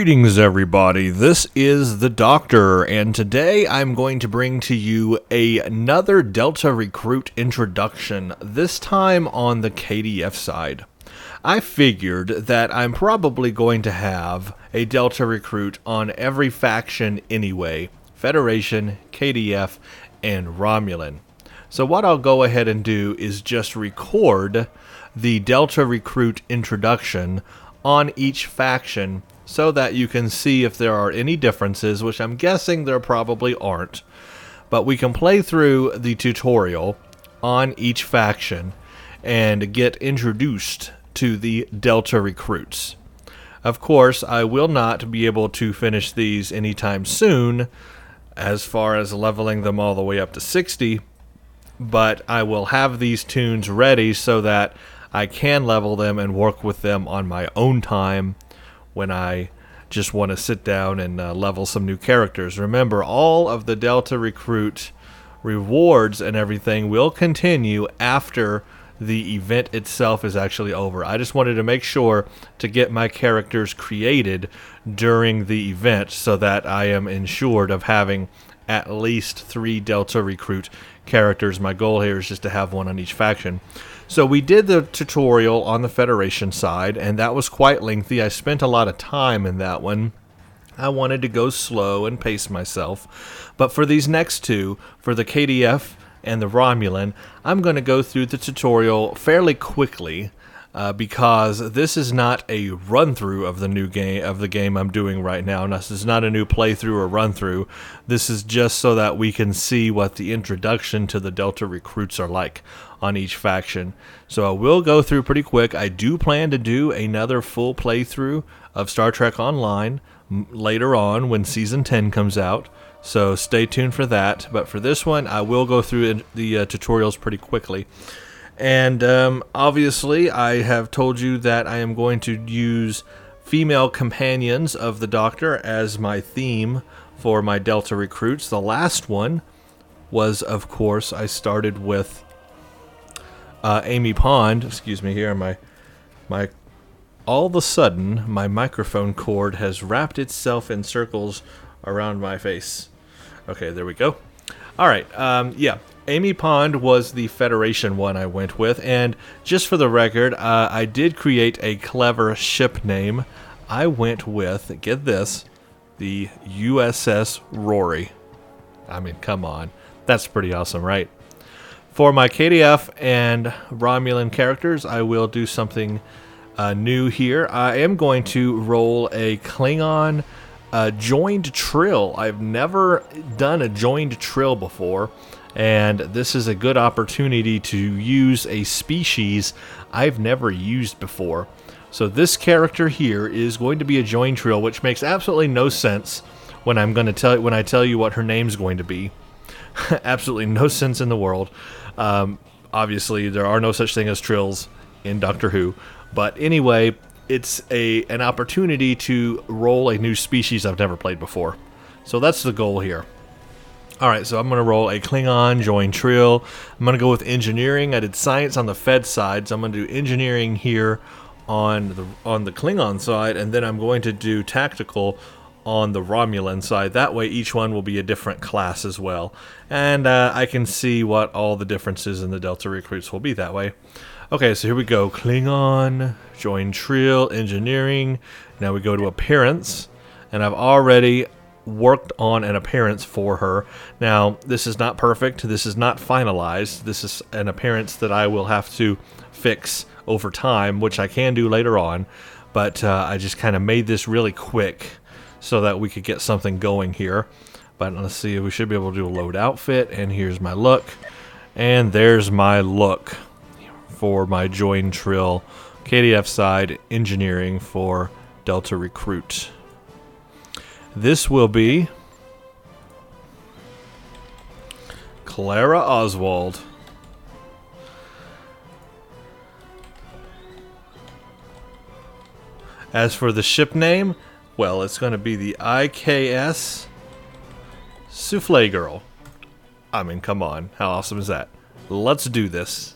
Greetings everybody, this is the Doctor, and today I'm going to bring to you another Delta Recruit introduction, this time on the KDF side. I figured that I'm probably going to have a Delta Recruit on every faction anyway, Federation, KDF, and Romulan. So what I'll go ahead and do is just record the Delta Recruit introduction on each faction so that you can see if there are any differences, which I'm guessing there probably aren't. But we can play through the tutorial on each faction and get introduced to the Delta Recruits. Of course, I will not be able to finish these anytime soon as far as leveling them all the way up to 60, but I will have these tunes ready so that I can level them and work with them on my own time when I just want to sit down and level some new characters. Remember, all of the Delta Recruit rewards and everything will continue after the event itself is actually over. I just wanted to make sure to get my characters created during the event so that I am ensured of having at least 3 Delta Recruit characters. My goal here is just to have one on each faction. So we did the tutorial on the Federation side, and that was quite lengthy. I spent a lot of time in that one. I wanted to go slow and pace myself. But for these next two, for the KDF and the Romulan, I'm going to go through the tutorial fairly quickly because this is not a run-through of the new game I'm doing right now. This is not a new playthrough or run-through. This is just so that we can see what the introduction to the Delta Recruits are like on each faction. So I will go through pretty quick. I do plan to do another full playthrough of Star Trek Online later on when Season 10 comes out. So stay tuned for that. But for this one, I will go through the tutorials pretty quickly. And obviously, I have told you that I am going to use female companions of the Doctor as my theme for my Delta Recruits. The last one was, of course, I started with Amy Pond. Excuse me here, my all of a sudden, my microphone cord has wrapped itself in circles around my face. Okay, there we go. All right, yeah. Amy Pond was the Federation one I went with, and just for the record, I did create a clever ship name. I went with, get this, the USS Rory. I mean, come on. That's pretty awesome, right? For my KDF and Romulan characters, I will do something new here. I am going to roll a Klingon joined trill. I've never done a joined trill before, and this is a good opportunity to use a species I've never used before. So this character here is going to be a joined trill, which makes absolutely no sense when I tell you what her name's going to be. Absolutely no sense in the world. Obviously, there are no such thing as trills in Doctor Who, but anyway, it's an opportunity to roll a new species I've never played before. So that's the goal here. Alright, so I'm going to roll a Klingon joined trill. I'm going to go with engineering. I did science on the Fed side, so I'm going to do engineering here on the Klingon side, and then I'm going to do tactical on the Romulan side. That way each one will be a different class as well. And I can see what all the differences in the Delta Recruits will be that way. Okay, so here we go. Klingon, joined trill, engineering. Now we go to appearance, and I've already worked on an appearance for her. Now, this is not perfect. This is not finalized. This is an appearance that I will have to fix over time, which I can do later on. But I just kind of made this really quick so that we could get something going here. But let's see, we should be able to do a load outfit, and here's my look. And there's my look for my join trill KDF side engineering for Delta Recruit. This will be Clara Oswald. As for the ship name, well, it's going to be the IKS Souffle Girl. I mean, come on. How awesome is that? Let's do this.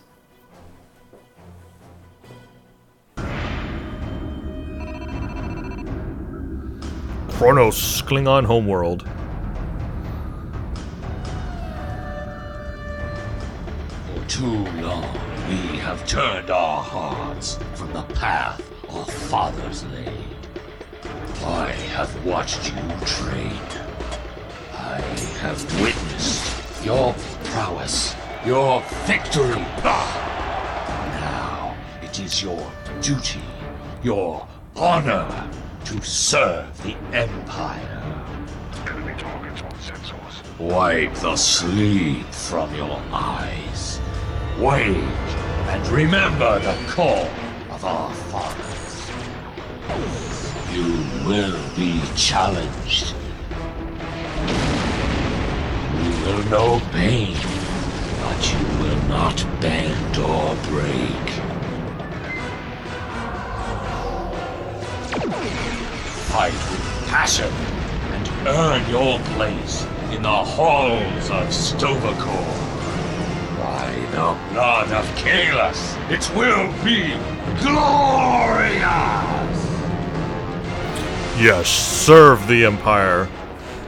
Kronos, Klingon homeworld. For too long, we have turned our hearts from the path our fathers laid. I have watched you train. I have witnessed your prowess, your victory. Now it is your duty, your honor, to serve the Empire. Enemy targets on sensors. Wipe the sleep from your eyes. Wait and remember the call of our fathers. You will be challenged. You will know pain, but you will not bend or break. Fight with passion and earn your place in the halls of Stovacor. By the blood of Kalis, it will be glorious! Yes, serve the Empire.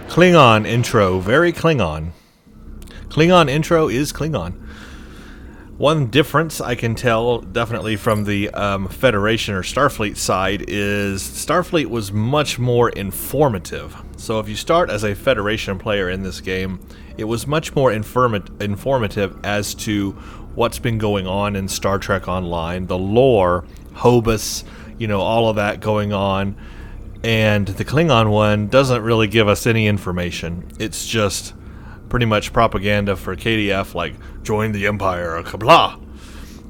Klingon intro, very Klingon. Klingon intro is Klingon. One difference I can tell definitely from the Federation or Starfleet side is Starfleet was much more informative. So if you start as a Federation player in this game, it was much more informative as to what's been going on in Star Trek Online, the lore, Hobus, you know, all of that going on. And the Klingon one doesn't really give us any information. It's just pretty much propaganda for KDF, like, join the Empire, or blah.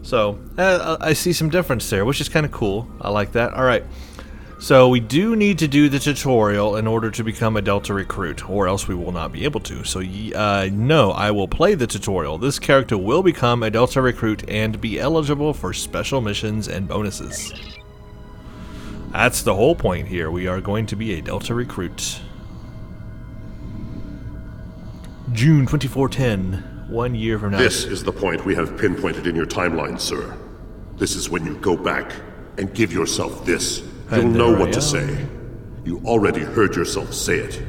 So, I see some difference there, which is kind of cool. I like that. Alright, so we do need to do the tutorial in order to become a Delta Recruit, or else we will not be able to. So, no, I will play the tutorial. This character will become a Delta Recruit and be eligible for special missions and bonuses. That's the whole point here. We are going to be a Delta Recruit. June 2410, 1 year from now. This is the point we have pinpointed in your timeline, sir. This is when you go back and give yourself this. You'll know what to say. You already heard yourself say it.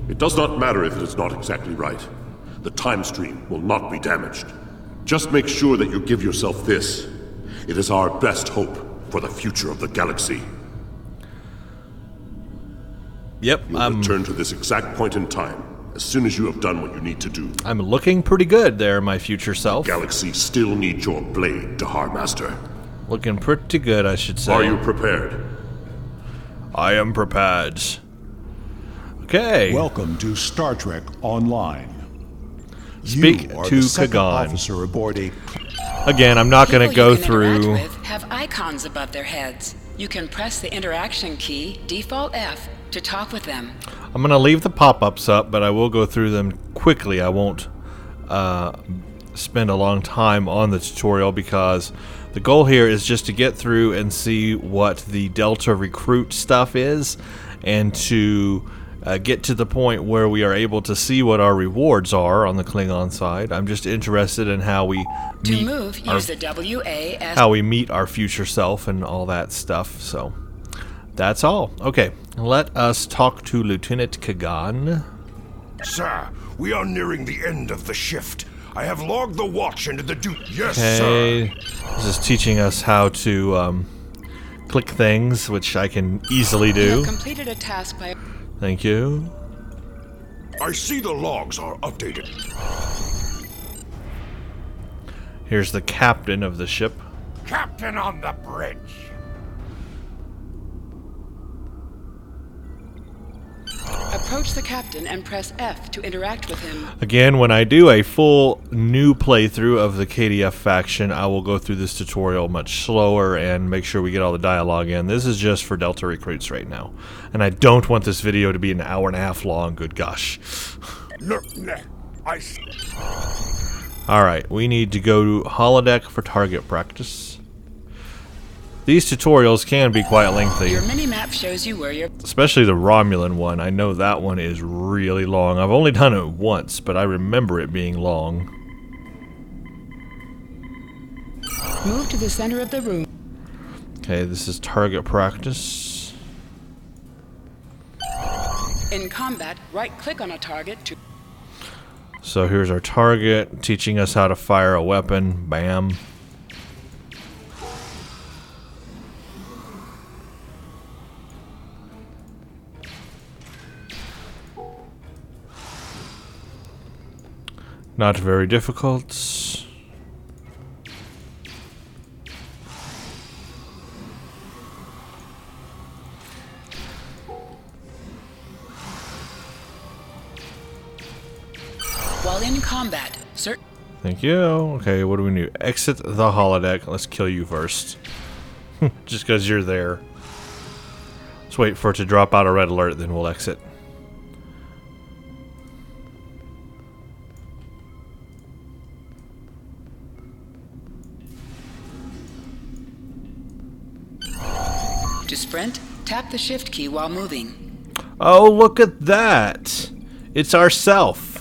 It does not matter if it is not exactly right. The time stream will not be damaged. Just make sure that you give yourself this. It is our best hope for the future of the galaxy. Yep, You'll return to this exact point in time as soon as you have done what you need to do. I'm looking pretty good there, my future self. Galaxy still needs your blade, Dahar Master. Looking pretty good, I should say. Are you prepared? I am prepared. Okay. Welcome to Star Trek Online. Speak you are to the second Kagan. officer aboard a... Again, I'm not going to go People you can through... interact with have icons above their heads. You can press the interaction key, Default F, to talk with them. I'm going to leave the pop-ups up, but I will go through them quickly. I won't spend a long time on the tutorial because the goal here is just to get through and see what the Delta Recruit stuff is and to get to the point where we are able to see what our rewards are on the Klingon side. I'm just interested in how we meet use the WAS. how we meet our future self and all that stuff. So that's all. Okay, let us talk to Lieutenant Kagan. Sir, we are nearing the end of the shift. I have logged the watch into the duty. Yes, Okay, sir. this is teaching us how to click things, which I can easily You do. have completed a task by... Thank you. I see the logs are updated. Here's the captain of the ship. Captain on the bridge. Approach the captain and press F to interact with him. Again, when I do a full new playthrough of the KDF faction, I will go through this tutorial much slower and make sure we get all the dialogue in. This is just for Delta Recruits right now. And I don't want this video to be an hour and a half long, good gosh. Look, I see. Alright, we need to go to holodeck for target practice. These tutorials can be quite lengthy. Your mini-map shows you where you're... Especially the Romulan one. I know that one is really long. I've only done it once, but I remember it being long. Move to the center of the room. Okay, this is target practice. In combat, right-click on a target to... So here's our target, teaching us how to fire a weapon. Bam. Not very difficult. While in combat, sir... Thank you. Okay, what do we do? Exit the holodeck. Let's kill you first. Just because you're there. Let's wait for it to drop out a red alert, then we'll exit. To sprint, tap the shift key while moving. Oh, look at that! It's ourself.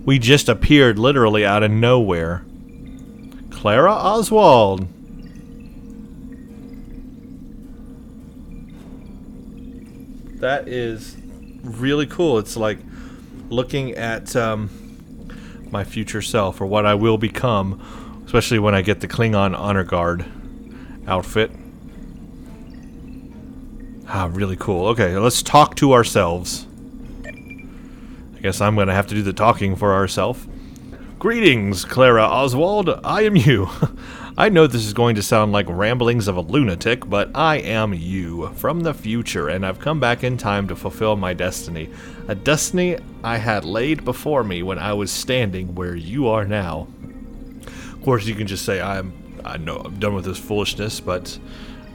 We just appeared literally out of nowhere. Clara Oswald. That is really cool. It's like looking at my future self, or what I will become, especially when I get the Klingon Honor Guard outfit. Ah, really cool. Okay, let's talk to ourselves. I guess I'm going to have to do the talking for ourselves. Greetings, Clara Oswald. I am you. I know this is going to sound like ramblings of a lunatic, but I am you from the future, and I've come back in time to fulfill my destiny. A destiny I had laid before me when I was standing where you are now. Of course, you can just say, I know I'm done with this foolishness, but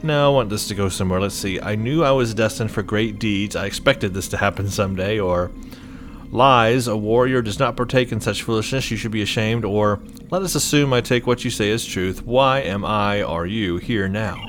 no, I want this to go somewhere. Let's see. I knew I was destined for great deeds. I expected this to happen someday, or... Lies, a warrior does not partake in such foolishness, you should be ashamed, or let us assume I take what you say as truth. Why am I, or you, here now?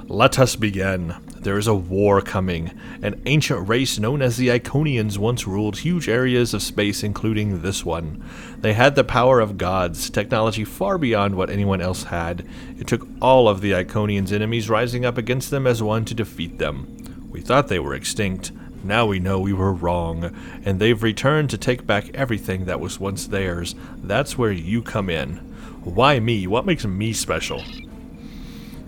Let us begin. There is a war coming. An ancient race known as the Iconians once ruled huge areas of space, including this one. They had the power of gods, technology far beyond what anyone else had. It took all of the Iconians' enemies rising up against them as one to defeat them. We thought they were extinct. Now we know we were wrong, and they've returned to take back everything that was once theirs. That's where you come in. Why me? What makes me special?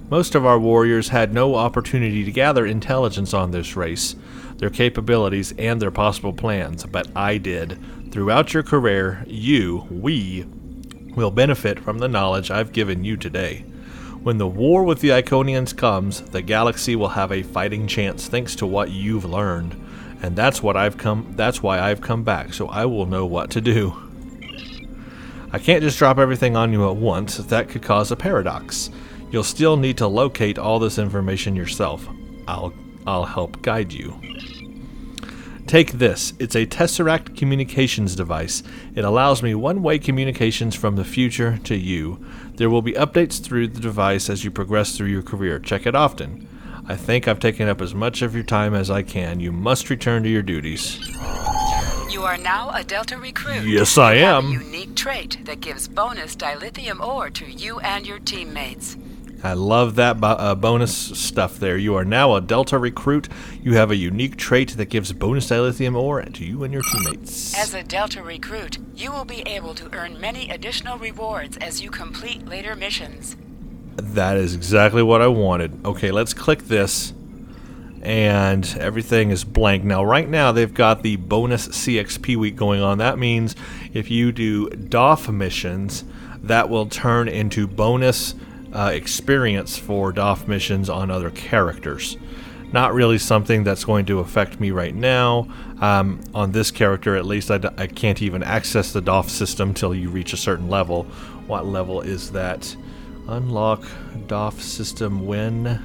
Most of our warriors had no opportunity to gather intelligence on this race, their capabilities, and their possible plans, but I did. Throughout your career, we will benefit from the knowledge I've given you today. When the war with the Iconians comes, the galaxy will have a fighting chance thanks to what you've learned. And that's why I've come back, so I will know what to do. I can't just drop everything on you at once. That could cause a paradox. You'll still need to locate all this information yourself. I'll help guide you. Take this. It's a Tesseract communications device. It allows me one-way communications from the future to you. There will be updates through the device as you progress through your career. Check it often. I think I've taken up as much of your time as I can. You must return to your duties. You are now a Delta recruit. Yes, I am. You have a unique trait that gives bonus dilithium ore to you and your teammates. I love that bonus stuff there. You are now a Delta recruit. You have a unique trait that gives bonus dilithium ore to you and your teammates. As a Delta recruit, you will be able to earn many additional rewards as you complete later missions. That is exactly what I wanted. Okay, let's click this. And everything is blank. Now, right now, they've got the bonus CXP week going on. That means if you do DOF missions, that will turn into bonus experience for DOF missions on other characters. Not really something that's going to affect me right now. On this character, at least, I can't even access the DOF system till you reach a certain level. What level is that? Unlock DOF system when?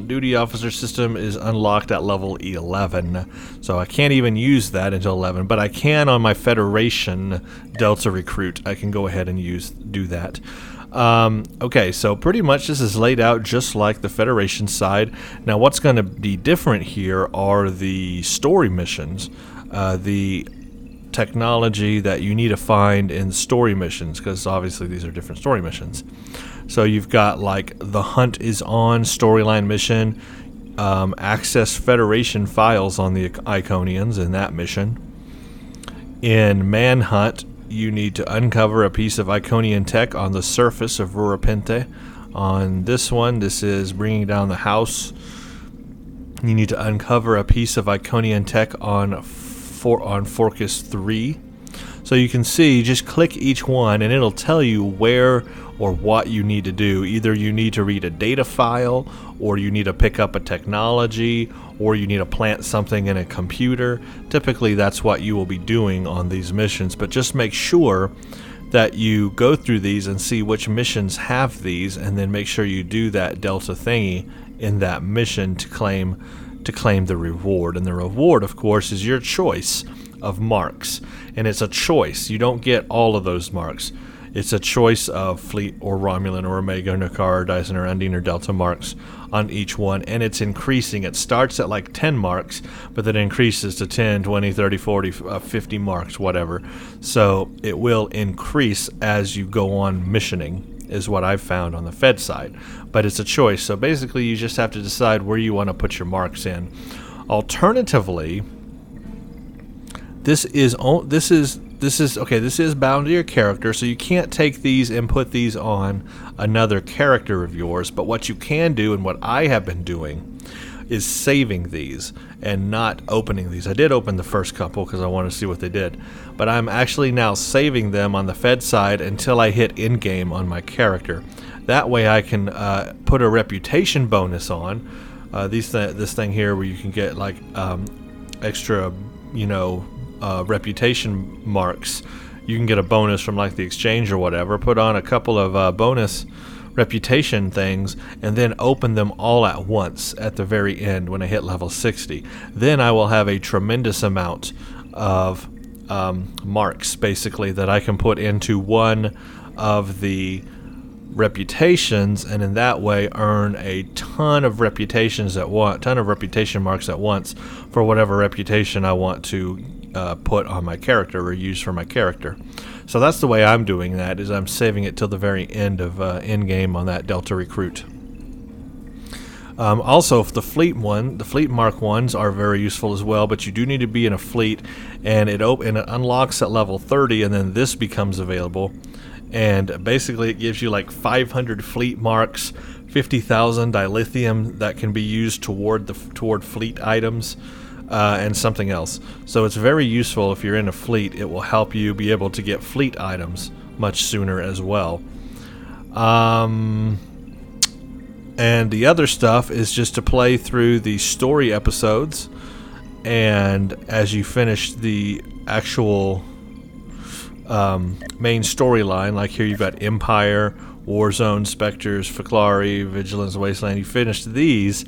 Duty officer system is unlocked at level 11, so I can't even use that until 11, but I can on my Federation Delta recruit. I can go ahead and do that. Okay, so pretty much this is laid out just like the Federation side. Now what's going to be different here are the story missions. The technology that you need to find in story missions, because obviously these are different story missions. So you've got like the Hunt is On storyline mission, access Federation files on the Iconians in that mission. In Manhunt, you need to uncover a piece of Iconian tech on the surface of Rurapente. On this one, this is bringing down the house. You need to uncover a piece of Iconian tech on Forcus 3. So you can see, just click each one and it'll tell you where or what you need to do. Either you need to read a data file, or you need to pick up a technology, or you need to plant something in a computer. Typically that's what you will be doing on these missions, but just make sure that you go through these and see which missions have these, and then make sure you do that Delta thingy in that mission to claim the reward. And the reward, of course, is your choice of marks, and it's a choice. You don't get all of those marks. It's a choice of Fleet or Romulan or Omega, Nakar, Dyson or Undine or Delta marks on each one, and it's increasing. It starts at like 10 marks, but then increases to 10, 20, 30, 40, 50 marks, whatever. So it will increase as you go on missioning, is what I've found on the Fed side. But it's a choice, so basically you just have to decide where you want to put your marks in. Alternatively, this is bound to your character, so you can't take these and put these on another character of yours. But what you can do, and what I have been doing, is saving these and not opening these. I did open the first couple because I want to see what they did, but I'm actually now saving them on the Fed side until I hit in-game on my character. That way I can put a reputation bonus on this thing here, where you can get like extra, reputation marks. You can get a bonus from like the exchange or whatever. Put on a couple of bonus reputation things, and then open them all at once at the very end when I hit level 60. Then I will have a tremendous amount of marks, basically, that I can put into one of the reputations, and in that way earn a ton of reputation marks at once for whatever reputation I want to put on my character or use for my character. So that's the way I'm doing that, is I'm saving it till the very end of in-game on that Delta Recruit. Also, the fleet mark ones are very useful as well, but you do need to be in a fleet, and it unlocks at level 30, and then this becomes available. And basically it gives you like 500 fleet marks, 50,000 dilithium that can be used toward fleet items, and something else. So it's very useful if you're in a fleet. It will help you be able to get fleet items much sooner as well. And the other stuff is just to play through the story episodes, and as you finish the actual main storyline, like here you've got Empire, Warzone, Spectres, Fiklari, Vigilance, Wasteland. You finish these,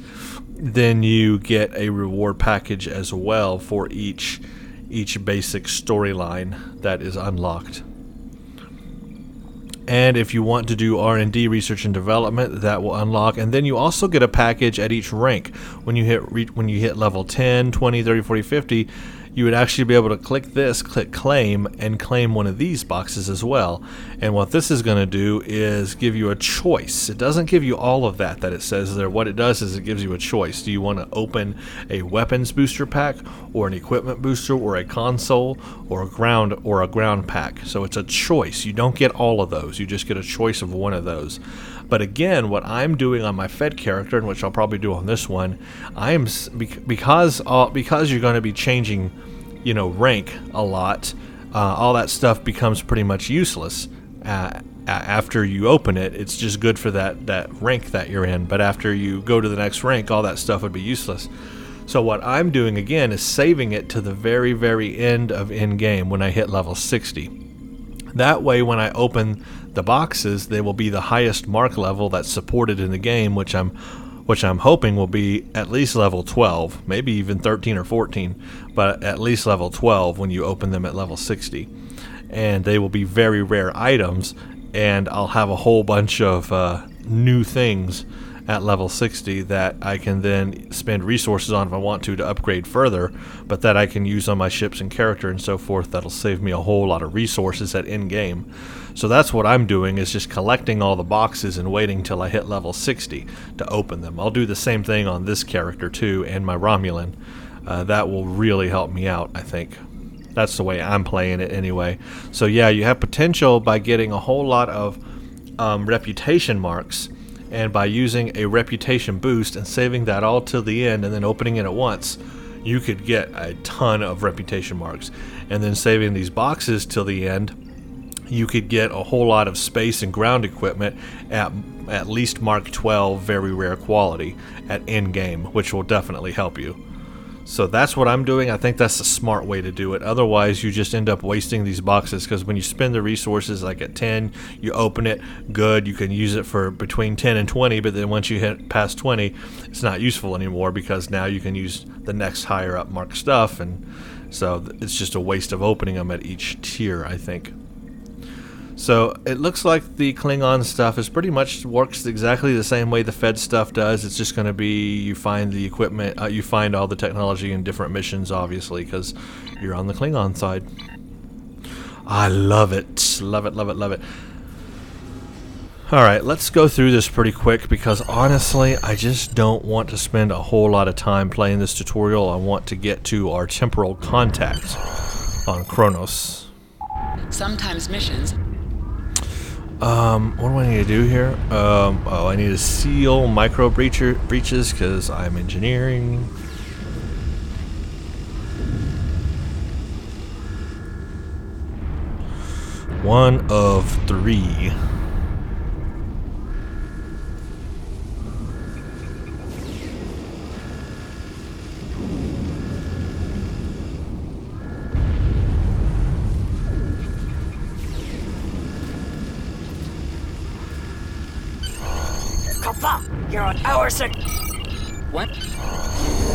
then you get a reward package as well for each basic storyline that is unlocked. And if you want to do R&D, research and development, that will unlock. And then you also get a package at each rank. When you hit level 10, 20, 30, 40, 50, you would actually be able to click claim, and claim one of these boxes as well. And what this is going to do is give you a choice. It doesn't give you all of that it says there. What it does is it gives you a choice. Do you want to open a weapons booster pack, or an equipment booster, or a console, or a ground pack? So it's a choice. You don't get all of those. You just get a choice of one of those. But again, what I'm doing on my Fed character, and which I'll probably do on this one, because you're going to be changing, rank a lot. All that stuff becomes pretty much useless after you open it. It's just good for that rank that you're in. But after you go to the next rank, all that stuff would be useless. So what I'm doing again is saving it to the very, very end of in-game when I hit level 60. That way, when I open the boxes, they will be the highest mark level that's supported in the game, which I'm hoping will be at least level 12, maybe even 13 or 14, but at least level 12 when you open them at level 60. And they will be very rare items, and I'll have a whole bunch of new things at level 60 that I can then spend resources on if I want to upgrade further, but that I can use on my ships and character and so forth. That'll save me a whole lot of resources at end game. So that's what I'm doing, is just collecting all the boxes and waiting till I hit level 60 to open them. I'll do the same thing on this character too, and my Romulan. That will really help me out, I think. That's the way I'm playing it anyway. So yeah, you have potential by getting a whole lot of reputation marks, and by using a reputation boost and saving that all till the end and then opening it at once, you could get a ton of reputation marks. And then saving these boxes till the end, you could get a whole lot of space and ground equipment at least Mark 12 very rare quality at end game, which will definitely help you. So that's what I'm doing. I think that's the smart way to do it. Otherwise, you just end up wasting these boxes, because when you spend the resources, like at 10, you open it, good, you can use it for between 10 and 20, but then once you hit past 20, it's not useful anymore, because now you can use the next higher up mark stuff, and so it's just a waste of opening them at each tier, I think. So it looks like the Klingon stuff is pretty much works exactly the same way the Fed stuff does. It's just going to be you find the equipment, you find all the technology in different missions, obviously, because you're on the Klingon side. I love it. Love it, love it, love it. Alright, let's go through this pretty quick, because honestly, I just don't want to spend a whole lot of time playing this tutorial. I want to get to our temporal contact on Kronos. Sometimes missions. What do I need to do here? Oh, I need to seal micro breaches because I'm engineering. One of 3. You're on our sec. What?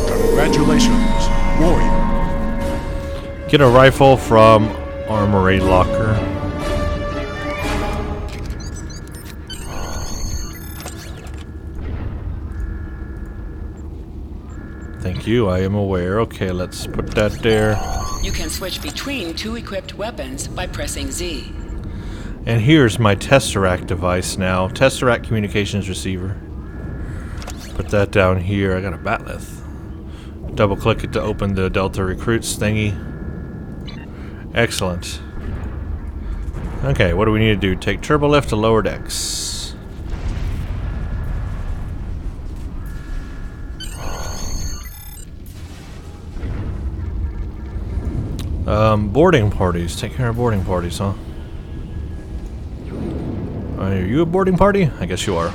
Congratulations, warrior. Get a rifle from Armory Locker. Thank you, I am aware. Okay, let's put that there. You can switch between 2 equipped weapons by pressing Z. And here's my Tesseract device now. Tesseract communications receiver. Put that down here. I got a batleth. Double click it to open the Delta Recruits thingy. Excellent. Okay, what do we need to do? Take turbolift to lower decks. Boarding parties. Take care of boarding parties, huh? Are you a boarding party? I guess you are.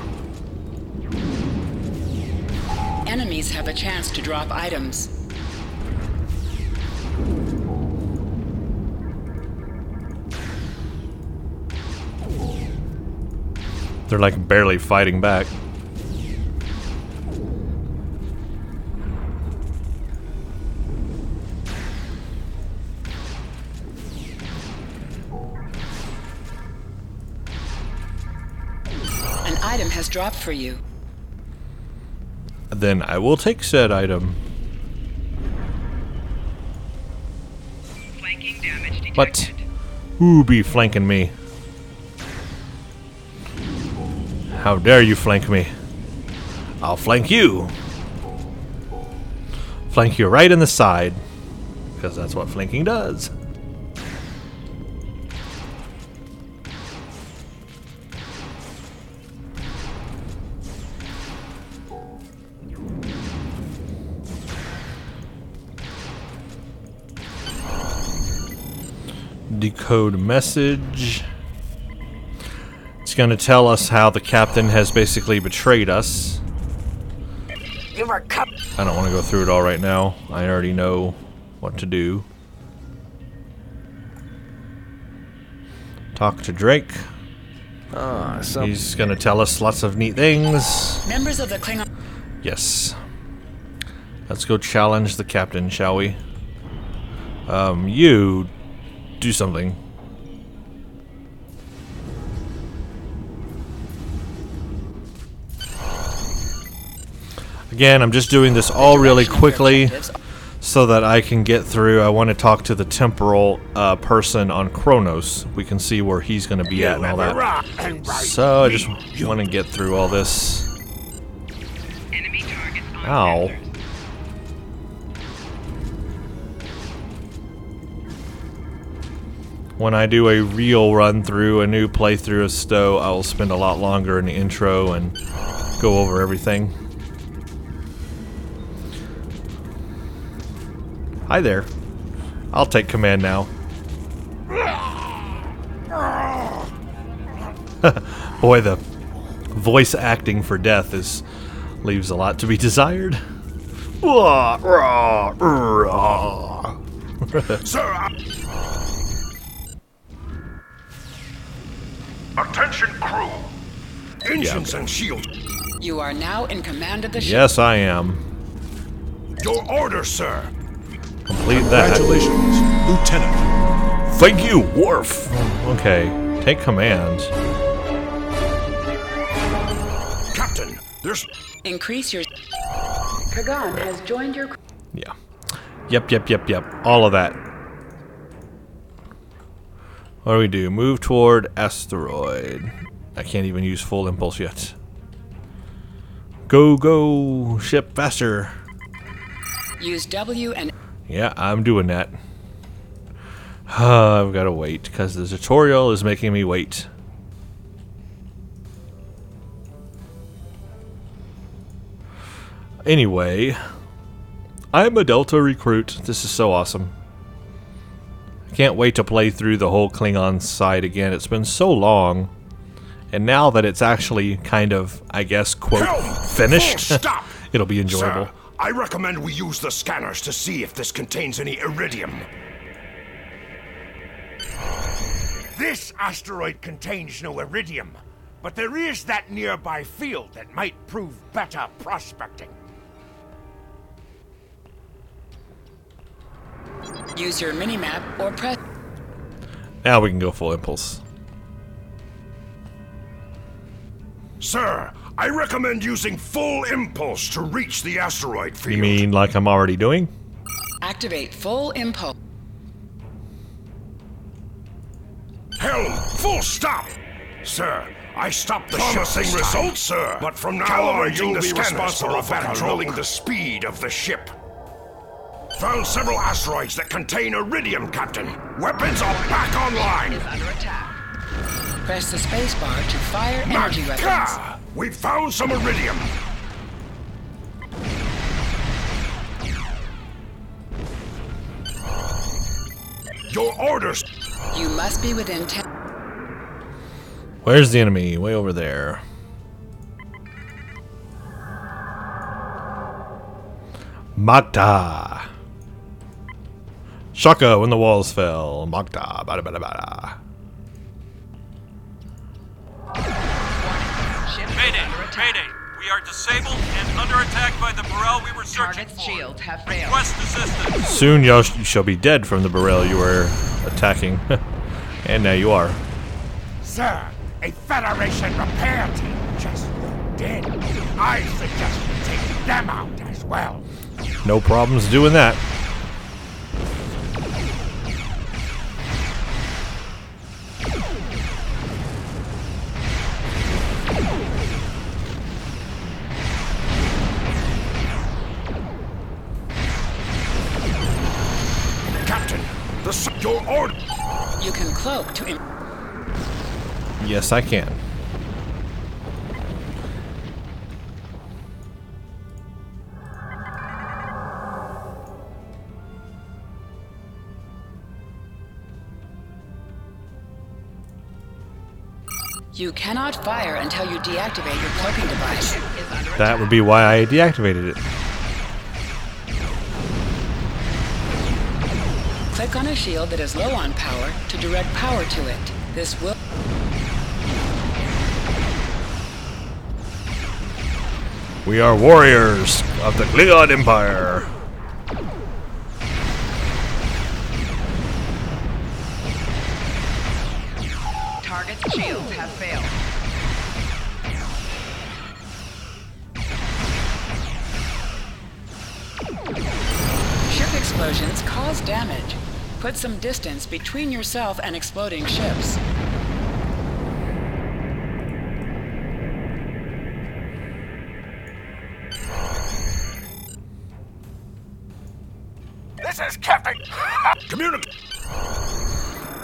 Enemies have a chance to drop items. They're like barely fighting back. An item has dropped for you. Then I will take said item. Flanking damage detected. What? Who be flanking me? How dare you flank me? I'll flank you. Flank you right in the side. Because that's what flanking does. Decode message. It's going to tell us how the captain has basically betrayed us. You were cut. I don't want to go through it all right now. I already know what to do. Talk to Drake. He's going to tell us lots of neat things. Members of the Klingon. Yes. Let's go challenge the captain, shall we? You do something. Again, I'm just doing this all really quickly so that I can get through. I want to talk to the temporal person on Kronos. We can see where he's going to be at and all that. So I just want to get through all this. Ow. When I do a real run through, a new playthrough of Stowe, I will spend a lot longer in the intro and go over everything. Hi there. I'll take command now. Boy, the voice acting for death leaves a lot to be desired. Sir, attention crew. Engines and shields. You are now in command of the ship. Yes, I am. Your order, sir. Complete that. Congratulations, Lieutenant. Thank you, Worf. Okay, take command. Captain, there's... Increase your... Kagan has joined your... Yeah. Yep. All of that. What do we do? Move toward asteroid. I can't even use full impulse yet. Go, ship faster. Use W and... Yeah, I'm doing that. I've got to wait because the tutorial is making me wait. Anyway, I'm a Delta recruit. This is so awesome. I can't wait to play through the whole Klingon side again. It's been so long. And now that it's actually kind of, I guess, quote, finished, Stop! it'll be enjoyable. Sir, I recommend we use the scanners to see if this contains any iridium. This asteroid contains no iridium, but there is that nearby field that might prove better prospecting. Use your minimap or press... Now we can go full impulse. Sir, I recommend using full impulse to reach the asteroid field. You mean like I'm already doing? Activate full impulse. Helm, full stop! Sir, I stopped the promising results, sir. But from now on, you'll be responsible for controlling the speed of the ship. Found several asteroids that contain iridium, Captain. Weapons are back online. Is under attack. Press the spacebar to fire energy weapons. Maka! We found some iridium. Your orders. You must be within 10... Where's the enemy? Way over there. Magda. Shaka when the walls fell. Magda. Bada bada bada. Mayday! We are disabled and under attack by the Burrell we were searching Target's for. shield have failed. Request assistance. Soon you shall be dead from the Burrell you were attacking. And now you are. Sir, a Federation repair team just did. I suggest you take them out as well. No problems doing that. Captain, your order. You can cloak to... Yes, I can. You cannot fire until you deactivate your cloaking device. That would be why I deactivated it. Click on a shield that is low on power to direct power to it. This will... We are warriors of the Klingon Empire. Target's shields have failed. damage. Put some distance between yourself and exploding ships. This is Captain... Communicate!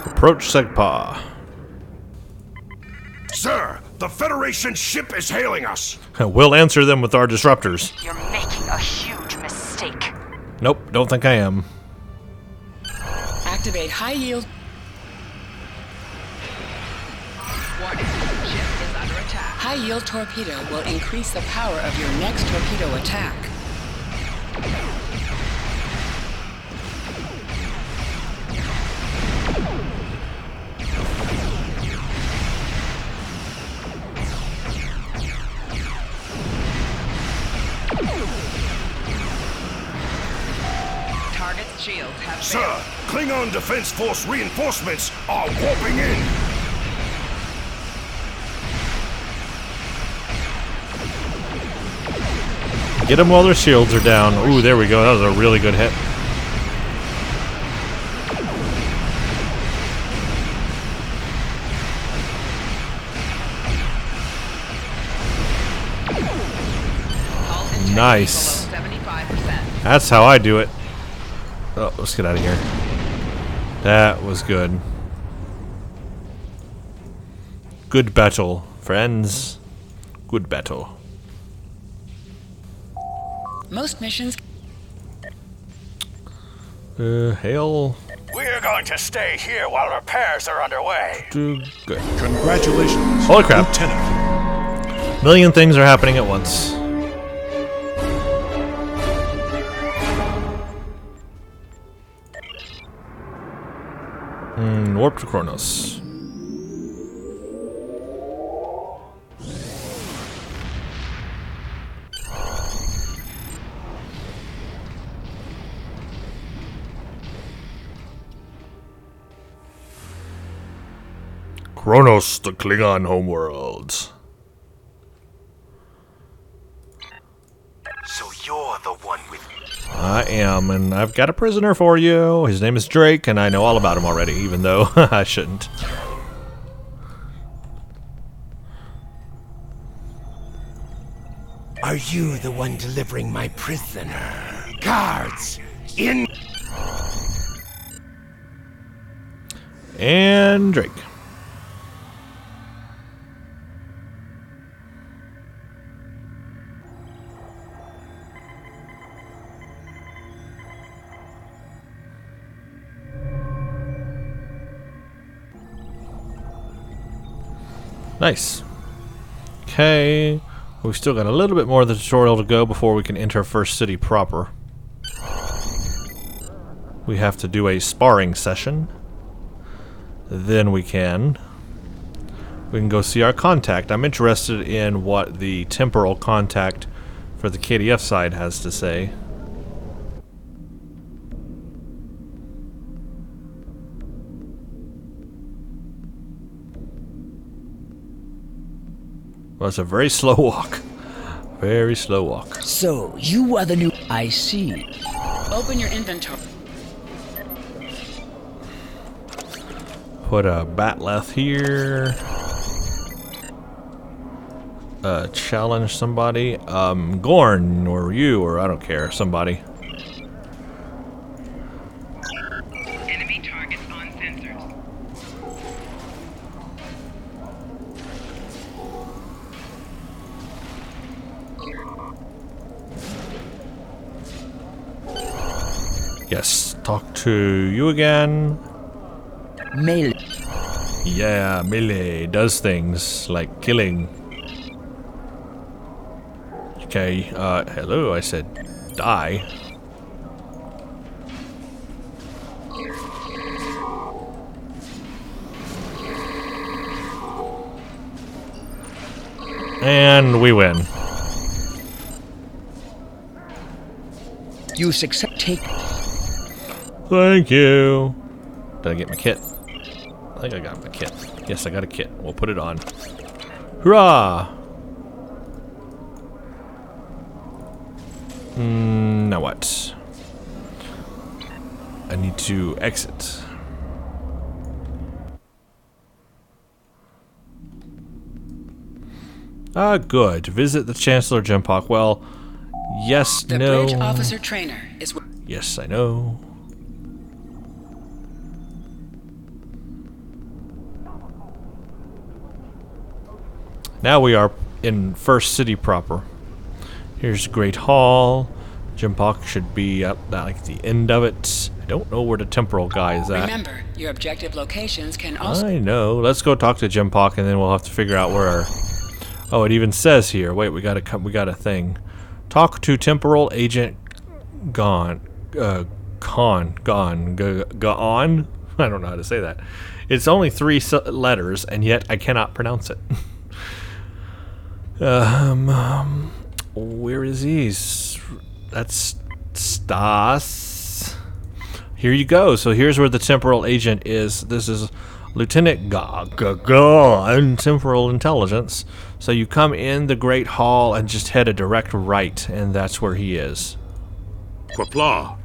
Approach Segpa. Sir, the Federation ship is hailing us. We'll answer them with our disruptors. You're making a huge mistake. Nope, don't think I am. Activate high yield. Warning, ship is under attack. High yield torpedo will increase the power of your next torpedo attack. Target's shields have Sir, failed. Klingon Defense Force reinforcements are warping in. Get them while their shields are down. Ooh, there we go. That was a really good hit. Nice. That's how I do it. Oh, let's get out of here. That was good. Good battle, friends. Good battle. Most missions. Hail We're going to stay here while repairs are underway. to good. Congratulations, Holy crap. Lieutenant. Million things are happening at once. Warp to Kronos. Kronos, the Klingon homeworld. So you're the one with... I am, and I've got a prisoner for you. His name is Drake, and I know all about him already, even though I shouldn't. Are you the one delivering my prisoner? Guards! In... And Drake. Nice. Okay. We've still got a little bit more of the tutorial to go before we can enter First City proper. We have to do a sparring session. Then we can go see our contact. I'm interested in what the temporal contact for the KDF side has to say. Well, it's a very slow walk. Very slow walk. So, you are the new... I see. Open your inventory. Put a batleth here. Challenge somebody. Gorn, or you, or I don't care. Somebody. Enemy targets on sensors. Yes, talk to you again. Melee. Yeah, melee does things like killing. Okay, hello, I said die. And we win. You success. Take. Thank you. Did I get my kit? I think I got my kit. Yes, I got a kit. We'll put it on. Hurrah! Now what? I need to exit. Ah, good. Visit the Chancellor Jempok. Well, yes, the no. bridge officer trainer is. Yes, I know. Now we are in First City proper. Here's Great Hall. Jempok should be at like the end of it. I don't know where the temporal guy is at. Remember, your objective locations can also. I know. Let's go talk to Jempok, and then we'll have to figure out where. Oh, it even says here. Wait, we got a thing. Talk to Temporal Agent Gone. Gone. I don't know how to say that. It's only 3 letters, and yet I cannot pronounce it. Where is he? That's Stas. Here you go. So here's where the temporal agent is. This is Lieutenant Gone, Temporal Intelligence. So you come in the Great Hall and just head a direct right, and that's where he is. Quapla,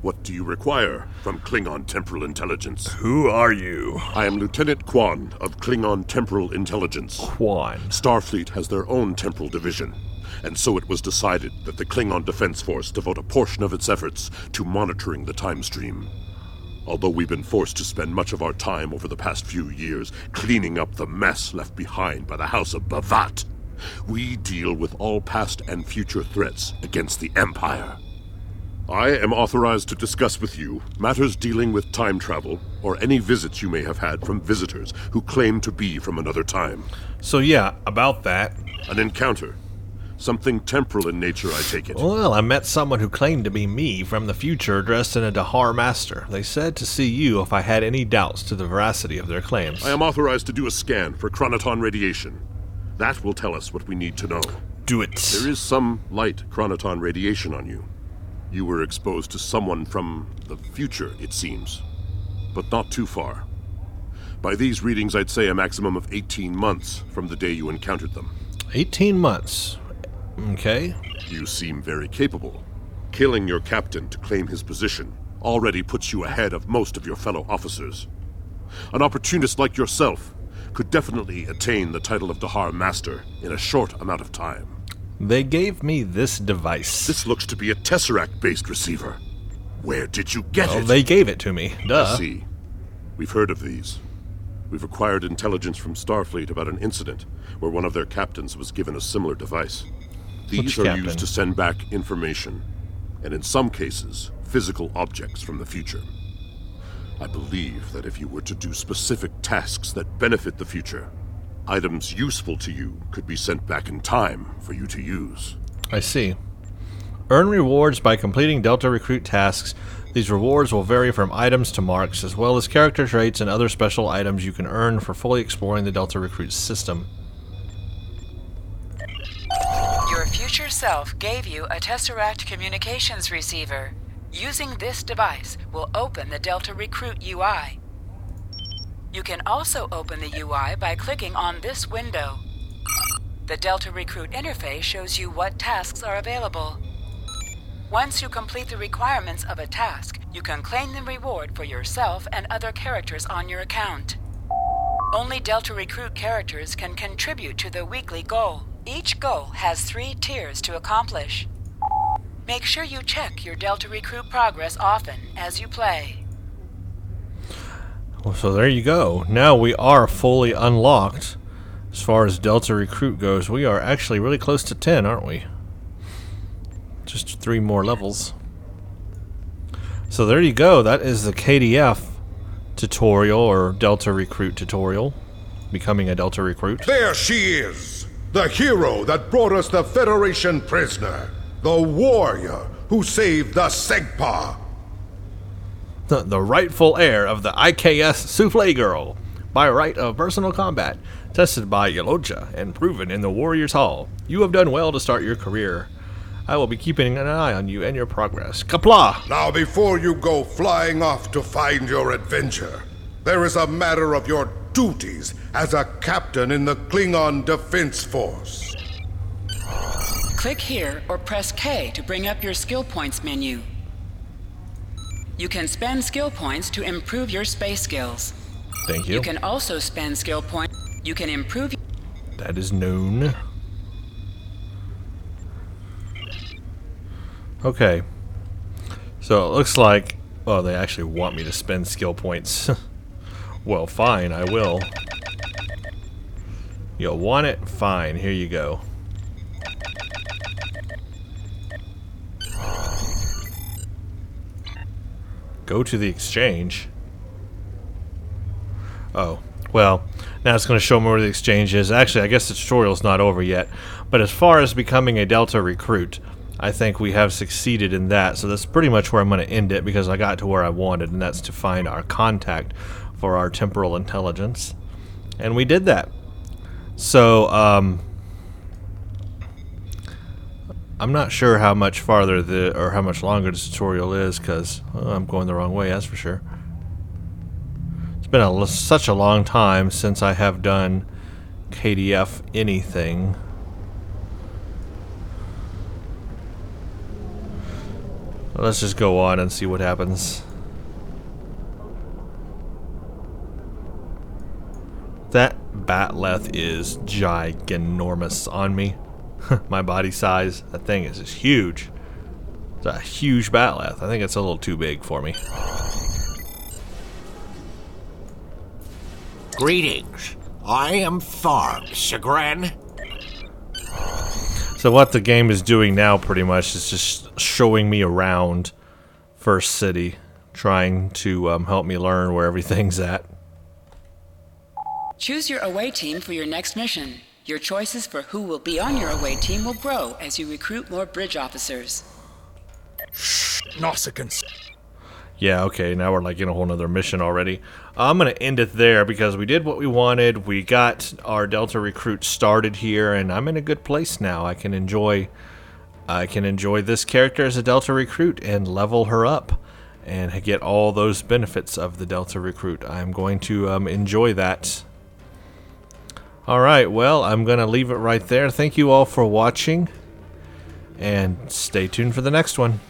what do you require from Klingon Temporal Intelligence? Who are you? I am Lieutenant Quan of Klingon Temporal Intelligence. Quan. Starfleet has their own temporal division, and so it was decided that the Klingon Defense Force devote a portion of its efforts to monitoring the time stream. Although we've been forced to spend much of our time over the past few years cleaning up the mess left behind by the House of Bavat, we deal with all past and future threats against the Empire. I am authorized to discuss with you matters dealing with time travel or any visits you may have had from visitors who claim to be from another time. So yeah, about that. An encounter. Something temporal in nature, I take it. Well, I met someone who claimed to be me from the future dressed in a Dahar master. They said to see you if I had any doubts to the veracity of their claims. I am authorized to do a scan for chronoton radiation. That will tell us what we need to know. Do it. There is some light chronoton radiation on you. You were exposed to someone from the future, it seems. But not too far. By these readings, I'd say a maximum of 18 months from the day you encountered them. 18 months. Okay. You seem very capable. Killing your captain to claim his position already puts you ahead of most of your fellow officers. An opportunist like yourself could definitely attain the title of Dahar Master in a short amount of time. They gave me this device. This looks to be a Tesseract-based receiver. Where did you get it? They gave it to me. Duh. I see. We've heard of these. We've acquired intelligence from Starfleet about an incident where one of their captains was given a similar device. These are used to send back information, and in some cases, physical objects from the future. I believe that if you were to do specific tasks that benefit the future, items useful to you could be sent back in time for you to use. I see. Earn rewards by completing Delta Recruit tasks. These rewards will vary from items to marks, as well as character traits and other special items you can earn for fully exploring the Delta Recruit system. Your future self gave you a Tesseract communications receiver. Using this device will open the Delta Recruit UI. You can also open the UI by clicking on this window. The Delta Recruit interface shows you what tasks are available. Once you complete the requirements of a task, you can claim the reward for yourself and other characters on your account. Only Delta Recruit characters can contribute to the weekly goal. Each goal has 3 tiers to accomplish. Make sure you check your Delta Recruit progress often as you play. Well, so there you go. Now we are fully unlocked. As far as Delta Recruit goes, we are actually really close to 10, aren't we? Just 3 more levels. So there you go. That is the KDF tutorial, or Delta Recruit tutorial. Becoming a Delta Recruit. There she is! The hero that brought us the Federation prisoner. The warrior who saved the Segpa. The rightful heir of the IKS Souffle Girl. By right of personal combat. Tested by Yolocha and proven in the Warriors Hall. You have done well to start your career. I will be keeping an eye on you and your progress. Kapla! Now before you go flying off to find your adventure, there is a matter of your duties as a captain in the Klingon Defense Force. Click here or press K to bring up your skill points menu. You can spend skill points to improve your space skills. Thank you. You can also spend skill points. You can improve. That is known. Okay. So it looks like, oh, they actually want me to spend skill points. Well, fine, I will. You want it? Fine, here you go. Go to the exchange. Oh, well, now it's going to show me where the exchange is. Actually, I guess the tutorial's not over yet. But as far as becoming a Delta recruit, I think we have succeeded in that. So that's pretty much where I'm going to end it, because I got to where I wanted, and that's to find our contact for our temporal intelligence. And we did that. So, I'm not sure how much farther or how much longer the tutorial is, because I'm going the wrong way, that's for sure. It's been such a long time since I have done KDF anything. Let's just go on and see what happens. That batleth is giganormous on me. My body size, that thing is just huge. It's a huge batleth. I think it's a little too big for me. Greetings. I am Tharm Sigren. So what the game is doing now pretty much is just showing me around First City, trying to help me learn where everything's at. Choose your away team for your next mission. Your choices for who will be on your away team will grow as you recruit more bridge officers. Nausicaans. Yeah, okay, now we're like in a whole nother mission already. I'm going to end it there because we did what we wanted. We got our Delta recruit started here, and I'm in a good place now. I can enjoy this character as a Delta recruit and level her up and get all those benefits of the Delta recruit. I'm going to enjoy that. Alright, well, I'm going to leave it right there. Thank you all for watching, and stay tuned for the next one.